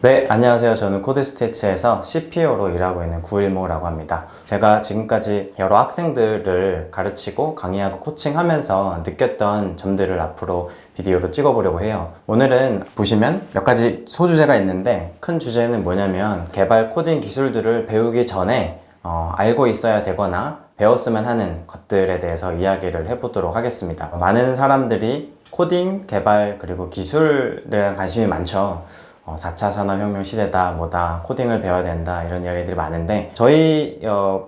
네, 안녕하세요. 저는 코드스티치에서 CPO로 일하고 있는 구일모라고 합니다. 제가 지금까지 여러 학생들을 가르치고 강의하고 코칭하면서 느꼈던 점들을 앞으로 비디오로 찍어보려고 해요. 오늘은 보시면 몇 가지 소주제가 있는데, 큰 주제는 뭐냐면 개발 코딩 기술들을 배우기 전에 알고 있어야 되거나 배웠으면 하는 것들에 대해서 이야기를 해보도록 하겠습니다. 많은 사람들이 코딩, 개발, 그리고 기술에 대한 관심이 많죠. 4차 산업혁명 시대다, 뭐다, 코딩을 배워야 된다, 이런 이야기들이 많은데, 저희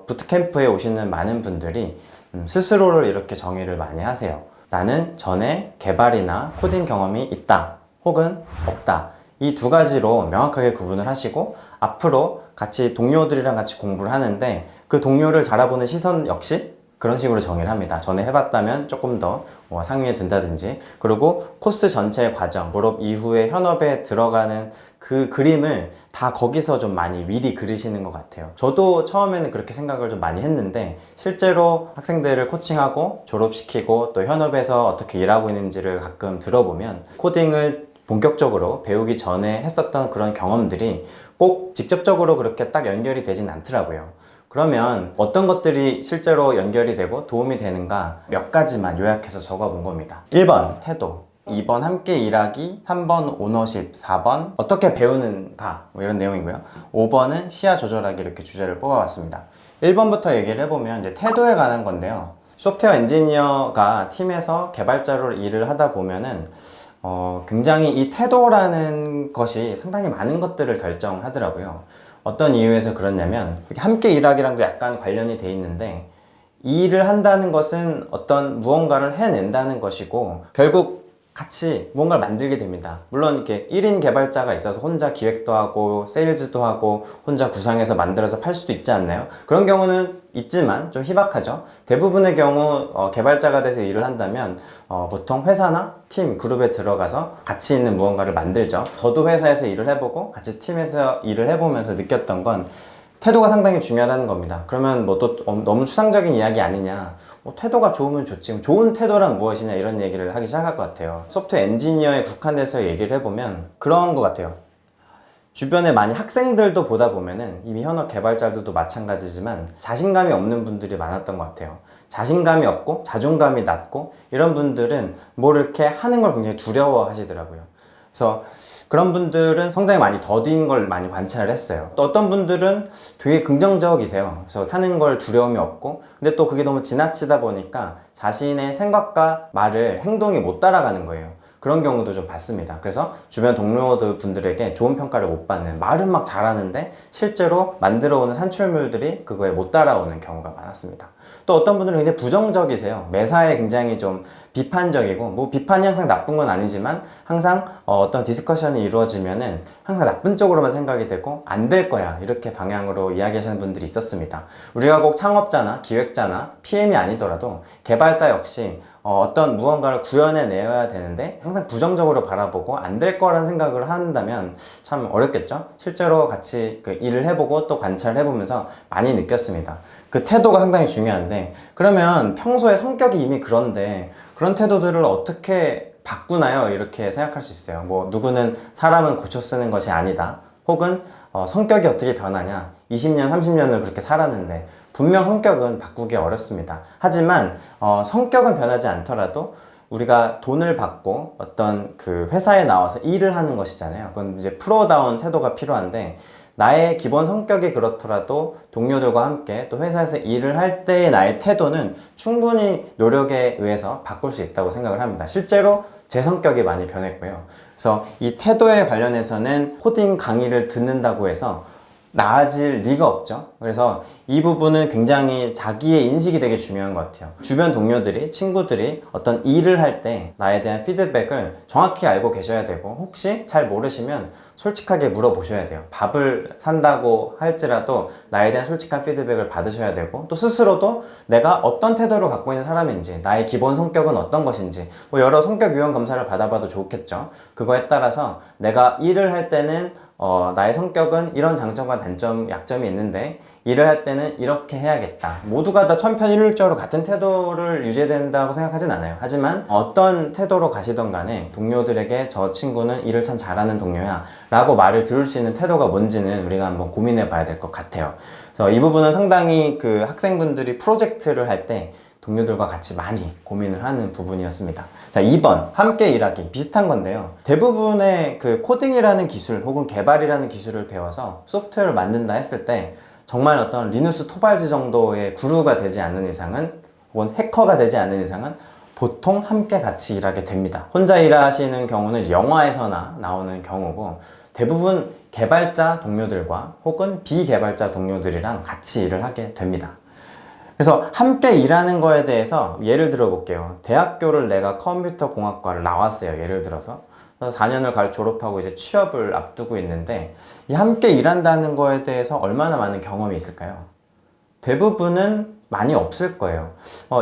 부트캠프에 오시는 많은 분들이 스스로를 이렇게 정의를 많이 하세요. 나는 전에 개발이나 코딩 경험이 있다, 혹은 없다. 이 두 가지로 명확하게 구분을 하시고, 앞으로 같이 동료들이랑 같이 공부를 하는데, 그 동료를 바라보는 시선 역시 그런 식으로 정의를 합니다. 전에 해봤다면 조금 더 상위에 든다든지, 그리고 코스 전체의 과정, 졸업 이후에 현업에 들어가는 그 그림을 다 거기서 좀 많이 미리 그리시는 것 같아요. 저도 처음에는 그렇게 생각을 좀 많이 했는데, 실제로 학생들을 코칭하고 졸업시키고 또 현업에서 어떻게 일하고 있는지를 가끔 들어보면, 코딩을 본격적으로 배우기 전에 했었던 그런 경험들이 꼭 직접적으로 그렇게 딱 연결이 되진 않더라고요. 그러면 어떤 것들이 실제로 연결이 되고 도움이 되는가 몇 가지만 요약해서 적어본 겁니다. 1번 태도, 2번 함께 일하기, 3번 오너십, 4번 어떻게 배우는가, 뭐 이런 내용이고요. 5번은 시야 조절하기, 이렇게 주제를 뽑아봤습니다. 1번부터 얘기를 해보면 이제 태도에 관한 건데요. 소프트웨어 엔지니어가 팀에서 개발자로 일을 하다 보면은 굉장히 이 태도라는 것이 상당히 많은 것들을 결정하더라고요. 어떤 이유에서 그렇냐면, 함께 일하기랑도 약간 관련이 돼 있는데, 이 일을 한다는 것은 어떤 무언가를 해낸다는 것이고, 결국 같이 무언가를 만들게 됩니다. 물론 이렇게 1인 개발자가 있어서 혼자 기획도 하고 세일즈도 하고 혼자 구상해서 만들어서 팔 수도 있지 않나요? 그런 경우는 있지만 좀 희박하죠. 대부분의 경우 개발자가 돼서 일을 한다면 보통 회사나 팀, 그룹에 들어가서 가치 있는 무언가를 만들죠. 저도 회사에서 일을 해보고 같이 팀에서 일을 해보면서 느꼈던 건, 태도가 상당히 중요하다는 겁니다. 그러면 뭐 또 너무 추상적인 이야기 아니냐, 태도가 좋으면 좋지, 좋은 태도란 무엇이냐, 이런 얘기를 하기 시작할 것 같아요. 소프트웨어 엔지니어에 국한돼서 얘기를 해보면 그런 것 같아요. 주변에 많이 학생들도 보다 보면은, 이미 현업 개발자들도 마찬가지지만 자신감이 없는 분들이 많았던 것 같아요. 자신감이 없고 자존감이 낮고 이런 분들은 뭘 이렇게 하는 걸 굉장히 두려워 하시더라고요. 그래서 그런 분들은 성장이 많이 더딘 걸 많이 관찰을 했어요. 또 어떤 분들은 되게 긍정적이세요. 그래서 하는 걸 두려움이 없고, 근데 또 그게 너무 지나치다 보니까 자신의 생각과 말을, 행동이 못 따라가는 거예요. 그런 경우도 좀 봤습니다. 그래서 주변 동료들 분들에게 좋은 평가를 못 받는, 말은 막 잘하는데 실제로 만들어 오는 산출물들이 그거에 못 따라오는 경우가 많았습니다. 또 어떤 분들은 굉장히 부정적이세요. 매사에 굉장히 좀 비판적이고, 뭐 비판이 항상 나쁜 건 아니지만 항상 어떤 디스커션이 이루어지면은 항상 나쁜 쪽으로만 생각이 되고 안 될 거야, 이렇게 방향으로 이야기하시는 분들이 있었습니다. 우리가 꼭 창업자나 기획자나 PM이 아니더라도 개발자 역시 어떤 무언가를 구현해 내야 되는데 항상 부정적으로 바라보고 안 될 거라는 생각을 한다면 참 어렵겠죠? 실제로 같이 일을 해보고 또 관찰을 해보면서 많이 느꼈습니다. 그 태도가 상당히 중요한데, 그러면 평소에 성격이 이미 그런데 그런 태도들을 어떻게 바꾸나요? 이렇게 생각할 수 있어요. 뭐 누구는 사람은 고쳐 쓰는 것이 아니다, 혹은 성격이 어떻게 변하냐, 20년 30년을 그렇게 살았는데 분명 성격은 바꾸기 어렵습니다. 하지만 성격은 변하지 않더라도 우리가 돈을 받고 어떤 그 회사에 나와서 일을 하는 것이잖아요. 그건 이제 프로다운 태도가 필요한데, 나의 기본 성격이 그렇더라도 동료들과 함께 또 회사에서 일을 할 때의 나의 태도는 충분히 노력에 의해서 바꿀 수 있다고 생각을 합니다. 실제로 제 성격이 많이 변했고요. 그래서 이 태도에 관련해서는 코딩 강의를 듣는다고 해서 나아질 리가 없죠. 그래서 이 부분은 굉장히 자기의 인식이 되게 중요한 것 같아요. 주변 동료들이, 친구들이 어떤 일을 할 때 나에 대한 피드백을 정확히 알고 계셔야 되고, 혹시 잘 모르시면 솔직하게 물어보셔야 돼요. 밥을 산다고 할지라도 나에 대한 솔직한 피드백을 받으셔야 되고, 또 스스로도 내가 어떤 태도를 갖고 있는 사람인지, 나의 기본 성격은 어떤 것인지, 뭐 여러 성격 유형 검사를 받아봐도 좋겠죠. 그거에 따라서 내가 일을 할 때는 나의 성격은 이런 장점과 단점, 약점이 있는데 일을 할 때는 이렇게 해야겠다. 모두가 다 천편일률적으로 같은 태도를 유지해야 된다고 생각하진 않아요. 하지만 어떤 태도로 가시던 간에 동료들에게 저 친구는 일을 참 잘하는 동료야 라고 말을 들을 수 있는 태도가 뭔지는 우리가 한번 고민해 봐야 될 것 같아요. 그래서 이 부분은 상당히 그 학생분들이 프로젝트를 할 때 동료들과 같이 많이 고민을 하는 부분이었습니다. 자, 2번 함께 일하기. 비슷한 건데요. 대부분의 그 코딩이라는 기술 혹은 개발이라는 기술을 배워서 소프트웨어를 만든다 했을 때 정말 어떤 리누스 토발즈 정도의 구루가 되지 않는 이상은 혹은 해커가 되지 않는 이상은 보통 함께 같이 일하게 됩니다. 혼자 일하시는 경우는 영화에서나 나오는 경우고 대부분 개발자 동료들과 혹은 비개발자 동료들이랑 같이 일을 하게 됩니다. 그래서 함께 일하는 거에 대해서 예를 들어 볼게요. 대학교를 내가 컴퓨터 공학과를 나왔어요. 예를 들어서 4년을 졸업하고 이제 취업을 앞두고 있는데 이 함께 일한다는 거에 대해서 얼마나 많은 경험이 있을까요? 대부분은 많이 없을 거예요.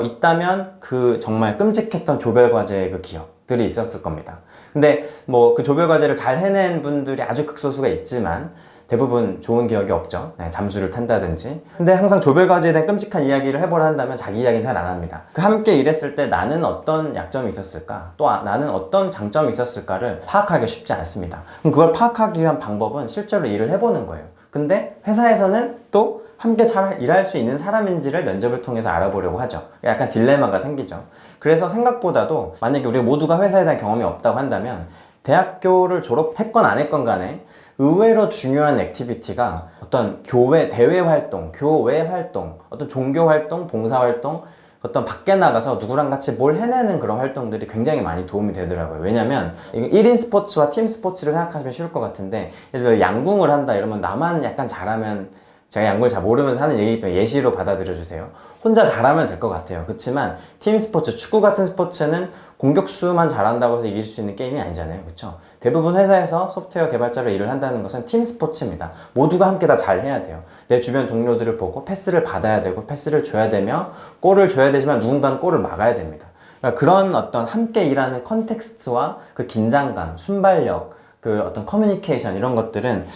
있다면 그 정말 끔찍했던 조별과제의 그 기억들이 있었을 겁니다. 근데 뭐 그 조별과제를 잘 해낸 분들이 아주 극소수가 있지만 대부분 좋은 기억이 없죠. 네, 잠수를 탄다든지. 근데 항상 조별과제에 대한 끔찍한 이야기를 해보라 한다면 자기 이야기는 잘 안 합니다. 그 함께 일했을 때 나는 어떤 약점이 있었을까? 또 나는 어떤 장점이 있었을까를 파악하기 쉽지 않습니다. 그럼 그걸 파악하기 위한 방법은 실제로 일을 해보는 거예요. 근데 회사에서는 또 함께 잘 일할 수 있는 사람인지를 면접을 통해서 알아보려고 하죠. 약간 딜레마가 생기죠. 그래서 생각보다도 만약에 우리 모두가 회사에 대한 경험이 없다고 한다면 대학교를 졸업했건 안 했건 간에 의외로 중요한 액티비티가 어떤 교회, 대외 활동, 교회 활동, 어떤 종교 활동, 봉사 활동, 어떤 밖에 나가서 누구랑 같이 뭘 해내는 그런 활동들이 굉장히 많이 도움이 되더라고요. 왜냐면 1인 스포츠와 팀 스포츠를 생각하시면 쉬울 것 같은데 예를 들어 양궁을 한다 이러면 나만 약간 잘하면 제가 양궁을 잘 모르면서 하는 얘기이기 때문에 예시로 받아들여 주세요. 혼자 잘하면 될 것 같아요. 그렇지만 팀 스포츠, 축구 같은 스포츠는 공격수만 잘한다고 해서 이길 수 있는 게임이 아니잖아요. 그렇죠? 대부분 회사에서 소프트웨어 개발자로 일을 한다는 것은 팀 스포츠입니다. 모두가 함께 다 잘 해야 돼요. 내 주변 동료들을 보고 패스를 받아야 되고 패스를 줘야 되며 골을 줘야 되지만 누군가는 골을 막아야 됩니다. 그러니까 그런 어떤 함께 일하는 컨텍스트와 그 긴장감, 순발력, 그 어떤 커뮤니케이션 이런 것들은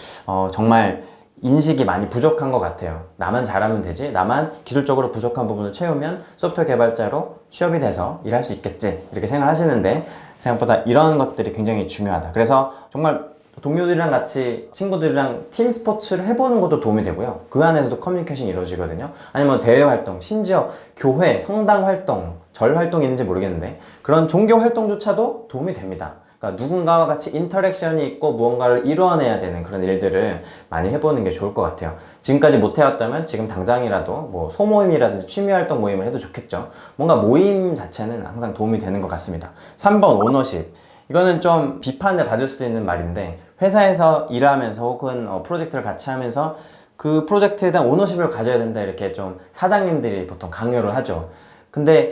정말 인식이 많이 부족한 것 같아요. 나만 잘하면 되지, 나만 기술적으로 부족한 부분을 채우면 소프트웨어 개발자로 취업이 돼서 일할 수 있겠지 이렇게 생각하시는데 생각보다 이런 것들이 굉장히 중요하다. 그래서 정말 동료들이랑 같이 친구들이랑 팀 스포츠를 해보는 것도 도움이 되고요. 그 안에서도 커뮤니케이션이 이루어지거든요. 아니면 대외 활동, 심지어 교회, 성당 활동, 절 활동이 있는지 모르겠는데 그런 종교 활동조차도 도움이 됩니다. 그러니까 누군가와 같이 인터랙션이 있고 무언가를 이루어내야 되는 그런 일들을 많이 해보는 게 좋을 것 같아요. 지금까지 못 해왔다면 지금 당장이라도 뭐 소모임이라든지 취미활동 모임을 해도 좋겠죠. 뭔가 모임 자체는 항상 도움이 되는 것 같습니다. 3번 오너십. 이거는 좀 비판을 받을 수도 있는 말인데 회사에서 일하면서 혹은 프로젝트를 같이 하면서 그 프로젝트에 대한 오너십을 가져야 된다 이렇게 좀 사장님들이 보통 강요를 하죠. 근데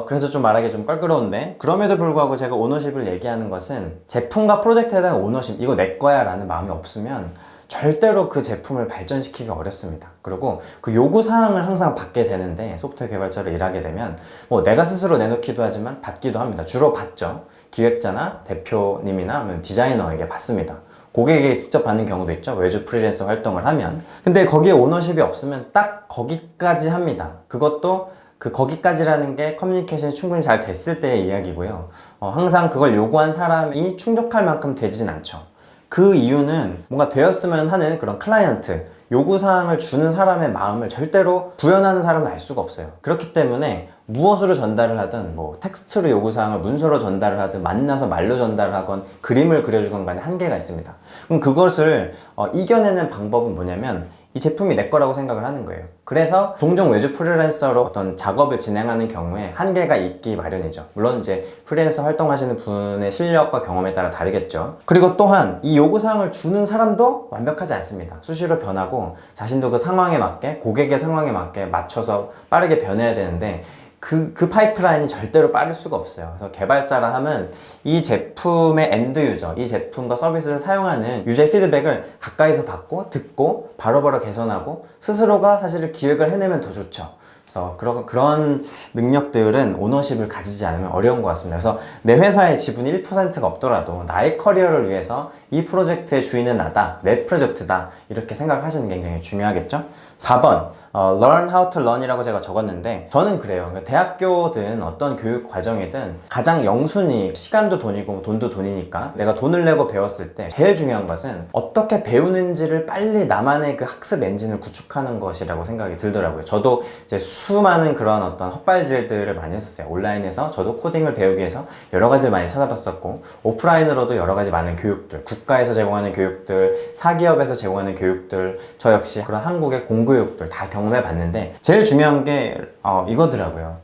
그래서 좀 말하기 좀 껄끄러운데 그럼에도 불구하고 제가 오너십을 얘기하는 것은 제품과 프로젝트에 대한 오너십 이거 내 거야 라는 마음이 없으면 절대로 그 제품을 발전시키기가 어렵습니다. 그리고 그 요구사항을 항상 받게 되는데 소프트웨어 개발자로 일하게 되면 뭐 내가 스스로 내놓기도 하지만 받기도 합니다. 주로 받죠. 기획자나 대표님이나 디자이너에게 받습니다. 고객에게 직접 받는 경우도 있죠. 외주 프리랜서 활동을 하면. 근데 거기에 오너십이 없으면 딱 거기까지 합니다. 그것도 그 거기까지라는 게 커뮤니케이션이 충분히 잘 됐을 때의 이야기고요. 항상 그걸 요구한 사람이 충족할 만큼 되진 않죠. 그 이유는 뭔가 되었으면 하는 그런 클라이언트, 요구사항을 주는 사람의 마음을 절대로 구현하는 사람은 알 수가 없어요. 그렇기 때문에 무엇으로 전달을 하든 뭐 텍스트로 요구사항을 문서로 전달을 하든 만나서 말로 전달을 하건 그림을 그려주건 간에 한계가 있습니다. 그럼 그것을 이겨내는 방법은 뭐냐면 이 제품이 내 거라고 생각을 하는 거예요. 그래서 종종 외주 프리랜서로 어떤 작업을 진행하는 경우에 한계가 있기 마련이죠. 물론 이제 프리랜서 활동하시는 분의 실력과 경험에 따라 다르겠죠. 그리고 또한 이 요구사항을 주는 사람도 완벽하지 않습니다. 수시로 변하고 자신도 그 상황에 맞게 고객의 상황에 맞게 맞춰서 빠르게 변해야 되는데 그 파이프라인이 절대로 빠를 수가 없어요. 그래서 개발자라 하면 이 제품의 엔드 유저, 이 제품과 서비스를 사용하는 유저의 피드백을 가까이서 받고 듣고 바로바로 개선하고 스스로가 사실 기획을 해내면 더 좋죠. 그래서 그런 능력들은 오너십을 가지지 않으면 어려운 것 같습니다. 그래서 내 회사의 지분이 1%가 없더라도 나의 커리어를 위해서 이 프로젝트의 주인은 나다, 내 프로젝트다, 이렇게 생각하시는 게 굉장히 중요하겠죠. 4번 learn how to learn이라고 제가 적었는데, 저는 그래요. 그러니까 대학교든 어떤 교육 과정이든 가장 영순위, 시간도 돈이고 돈도 돈이니까 내가 돈을 내고 배웠을 때 제일 중요한 것은 어떻게 배우는지를 빨리 나만의 그 학습 엔진을 구축하는 것이라고 생각이 들더라고요. 저도 이제 수많은 그런 어떤 헛발질들을 많이 했었어요. 온라인에서 저도 코딩을 배우기 위해서 여러 가지를 많이 찾아봤었고, 오프라인으로도 여러 가지 많은 교육들, 국가에서 제공하는 교육들, 사기업에서 제공하는 교육들, 저 역시 그런 한국의 공교육들 다 경험해 봤는데, 제일 중요한 게 이거더라고요.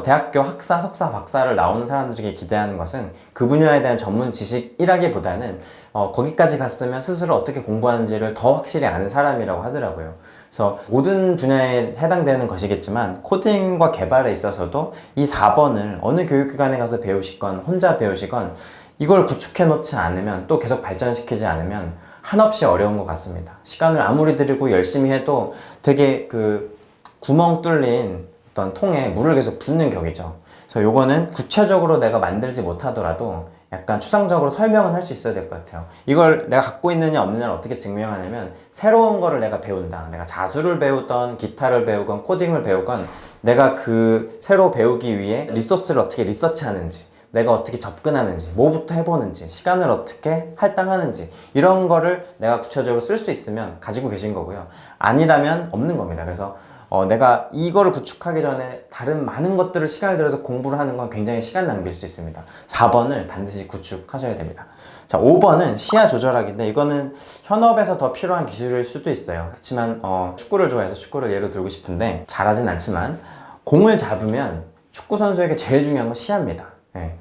대학교 학사, 석사, 박사를 나오는 사람들에게 기대하는 것은 그 분야에 대한 전문 지식이라기보다는 거기까지 갔으면 스스로 어떻게 공부하는지를 더 확실히 아는 사람이라고 하더라고요. 그래서 모든 분야에 해당되는 것이겠지만 코딩과 개발에 있어서도 이 4번을 어느 교육기관에 가서 배우시건 혼자 배우시건 이걸 구축해 놓지 않으면, 또 계속 발전시키지 않으면 한없이 어려운 것 같습니다. 시간을 아무리 들이고 열심히 해도 되게 그 구멍 뚫린 어떤 통에 물을 계속 붓는 격이죠. 그래서 요거는 구체적으로 내가 만들지 못하더라도 약간 추상적으로 설명은 할 수 있어야 될 것 같아요. 이걸 내가 갖고 있느냐 없느냐를 어떻게 증명하냐면, 새로운 거를 내가 배운다, 내가 자수를 배우던 기타를 배우건 코딩을 배우건 내가 그 새로 배우기 위해 리소스를 어떻게 리서치하는지, 내가 어떻게 접근하는지, 뭐부터 해보는지, 시간을 어떻게 할당하는지, 이런 거를 내가 구체적으로 쓸 수 있으면 가지고 계신 거고요. 아니라면 없는 겁니다. 그래서 내가 이거를 구축하기 전에 다른 많은 것들을 시간을 들여서 공부를 하는 건 굉장히 시간 낭비일 수 있습니다. 4번을 반드시 구축하셔야 됩니다. 자, 5번은 시야 조절하기인데, 이거는 현업에서 더 필요한 기술일 수도 있어요. 그렇지만 축구를 좋아해서 축구를 예로 들고 싶은데, 잘하진 않지만 공을 잡으면 축구 선수에게 제일 중요한 건 시야입니다. 네.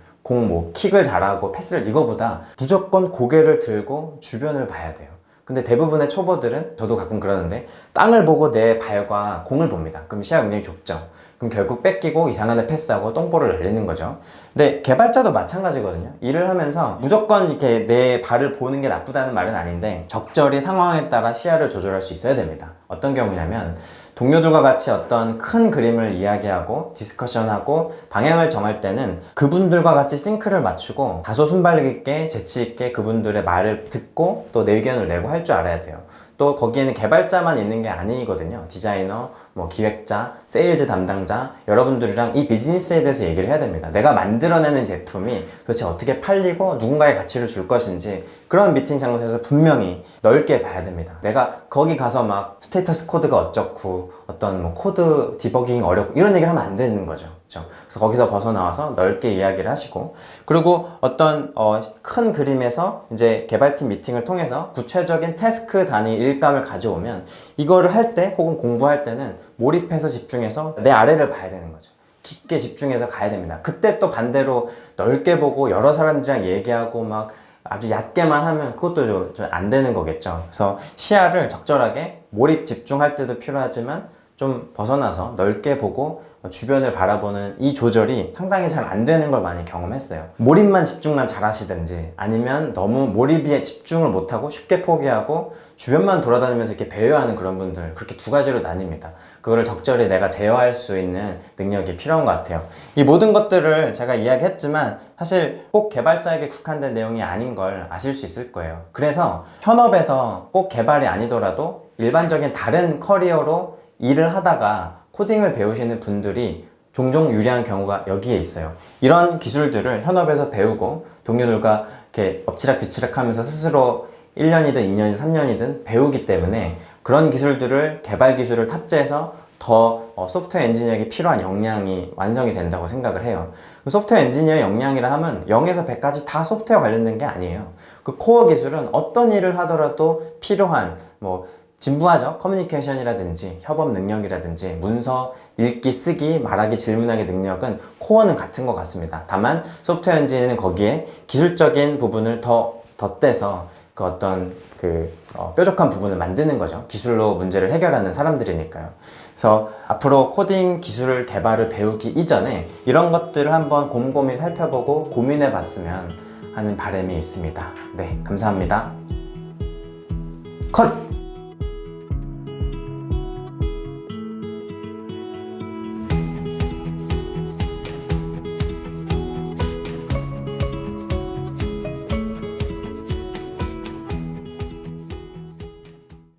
킥을 잘하고 패스를, 이거보다 무조건 고개를 들고 주변을 봐야 돼요. 근데 대부분의 초보들은, 저도 가끔 그러는데, 땅을 보고 내 발과 공을 봅니다. 그럼 시야가 굉장히 좁죠. 그럼 결국 뺏기고 이상한 데 패스하고 똥볼을 날리는 거죠. 근데 개발자도 마찬가지거든요. 일을 하면서 무조건 이렇게 내 발을 보는 게 나쁘다는 말은 아닌데, 적절히 상황에 따라 시야를 조절할 수 있어야 됩니다. 어떤 경우냐면, 동료들과 같이 어떤 큰 그림을 이야기하고 디스커션하고 방향을 정할 때는 그분들과 같이 싱크를 맞추고 다소 순발력 있게 재치 있게 그분들의 말을 듣고 또 내 의견을 내고 할 줄 알아야 돼요. 또 거기에는 개발자만 있는 게 아니거든요. 디자이너, 기획자, 세일즈 담당자, 여러분들이랑 이 비즈니스에 대해서 얘기를 해야 됩니다. 내가 만들어내는 제품이 도대체 어떻게 팔리고 누군가의 가치를 줄 것인지, 그런 미팅 장소에서 분명히 넓게 봐야 됩니다. 내가 거기 가서 막 스테이터스 코드가 어쩌고 어떤 코드 디버깅 어렵고 이런 얘기를 하면 안 되는 거죠. 그렇죠? 그래서 거기서 벗어나와서 넓게 이야기를 하시고, 그리고 어떤 큰 그림에서 이제 개발팀 미팅을 통해서 구체적인 태스크 단위 일감을 가져오면, 이거를 할 때 혹은 공부할 때는 몰입해서 집중해서 내 아래를 봐야 되는 거죠. 깊게 집중해서 가야 됩니다. 그때 또 반대로 넓게 보고 여러 사람들이랑 얘기하고 막 아주 얕게만 하면 그것도 좀 안 되는 거겠죠. 그래서 시야를 적절하게 몰입 집중할 때도 필요하지만 좀 벗어나서 넓게 보고 주변을 바라보는 이 조절이 상당히 잘 안 되는 걸 많이 경험했어요. 몰입만 집중만 잘 하시든지, 아니면 너무 몰입에 집중을 못하고 쉽게 포기하고 주변만 돌아다니면서 이렇게 배회하는 그런 분들, 그렇게 두 가지로 나뉩니다. 그거를 적절히 내가 제어할 수 있는 능력이 필요한 것 같아요. 이 모든 것들을 제가 이야기했지만 사실 꼭 개발자에게 국한된 내용이 아닌 걸 아실 수 있을 거예요. 그래서 현업에서 꼭 개발이 아니더라도 일반적인 다른 커리어로 일을 하다가 코딩을 배우시는 분들이 종종 유리한 경우가 여기에 있어요. 이런 기술들을 현업에서 배우고 동료들과 이렇게 엎치락 뒤치락 하면서 스스로 1년이든 2년이든 3년이든 배우기 때문에, 그런 기술들을, 개발 기술을 탑재해서 더 소프트웨어 엔지니어에게 필요한 역량이 완성이 된다고 생각을 해요. 소프트웨어 엔지니어 역량이라 하면 0에서 100까지 다 소프트웨어 관련된 게 아니에요. 그 코어 기술은 어떤 일을 하더라도 필요한, 진부하죠. 커뮤니케이션이라든지 협업 능력이라든지 문서 읽기, 쓰기, 말하기, 질문하기 능력은 코어는 같은 것 같습니다. 다만 소프트웨어 엔지니어는 거기에 기술적인 부분을 더 덧대서 그 어떤 뾰족한 부분을 만드는 거죠. 기술로 문제를 해결하는 사람들이니까요. 그래서 앞으로 코딩 기술 개발을 배우기 이전에 이런 것들을 한번 곰곰이 살펴보고 고민해 봤으면 하는 바람이 있습니다. 네, 감사합니다. 컷!